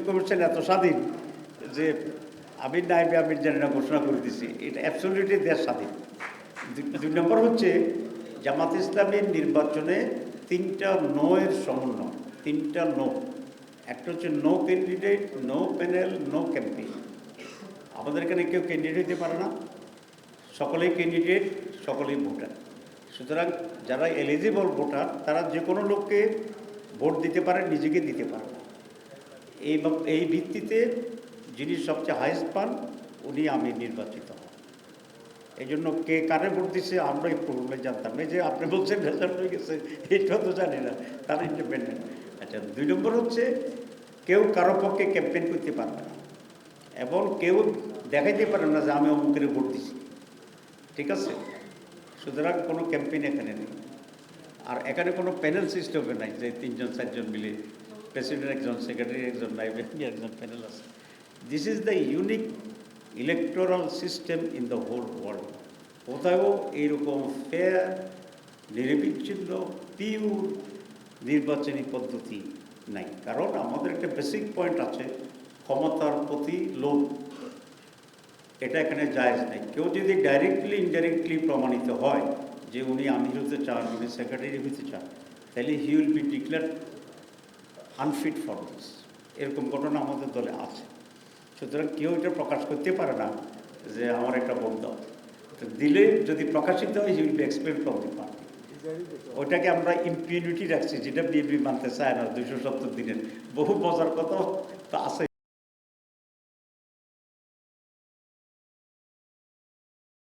Commission এত স্বাধীন যে আমি নাইবে আমি জানি না ঘোষণা করে দিছি, এটা অ্যাবসলিউটলি দেশ স্বাধীন। 2 নম্বর হচ্ছে জামাত ইসলামের নির্বাচনে 3টা নো এর সমন্বয়, 3টা নো। একটা হচ্ছে no candidate, no panel, no campaign. আমাদের এখানে কেউ ক্যান্ডিডেট হতে পারে না, সকলেই ক্যান্ডিডেট, সকলেই ভোটার। সুতরাং যারা এলিজিবল ভোটার তারা যে কোনো লোককে ভোট দিতে পারে, নিজেকে দিতে পারে না। এই ভিত্তিতে যিনি সবচেয়ে হাইস্ট পান উনি আমি নির্বাচিত হন। এই জন্য কে কারে ভোট দিচ্ছে আমরা এই প্রবলেমে জানতাম না। যে আপনি বলছেন রেজাল্ট হয়ে গেছে, এটা তো জানি না, তারা ইন্ডিপেন্ডেন্ট। আচ্ছা, 2 নম্বর হচ্ছে কেউ কারো পক্ষে ক্যাম্পেইন করতে পারবে না এবং কেউ দেখাইতে পারে না যে আমি অমুকের ভোট দিছি, ঠিক আছে? সুতরাং কোনো ক্যাম্পেইন এখানে নেই। আর এখানে কোনো প্যানেল সিস্টেমে নাই যে 3জন 4জন মিলে, প্রেসিডেন্ট একজন, সেক্রেটারি একজন, নাইবে একজন প্যানেল আছে। This is the unique electoral system in the whole world. কোথাও এইরকম ফেয়ার, নিরবিচ্ছিন্ন, পিওর নির্বাচনী পদ্ধতি নাই। কারণ আমাদের একটা বেসিক পয়েন্ট আছে, ক্ষমতার প্রতি লোভ, এটা এখানে জায়েজ নেই। কেউ যদি ডাইরেক্টলি ইনডাইরেক্টলি প্রমাণিত হয় যে উনি আমির হতে চান, উনি সেক্রেটারি হতে চান, তাহলে he will be declare unfit for this. এরকম ঘটনা আমাদের দলে আছে। সুতরাং কেউ এটা প্রকাশ করতে পারে না যে আমার একটা ভোট দাও। তো দিলে যদি প্রকাশিত হয়, he will be expelled from the party. ওইটাকে আমরা ইম্পিউনিটি রাখছি, যেটা বিএনপি মানতে চায় না। 270 দিনের বহু মজার কথা তো আছে।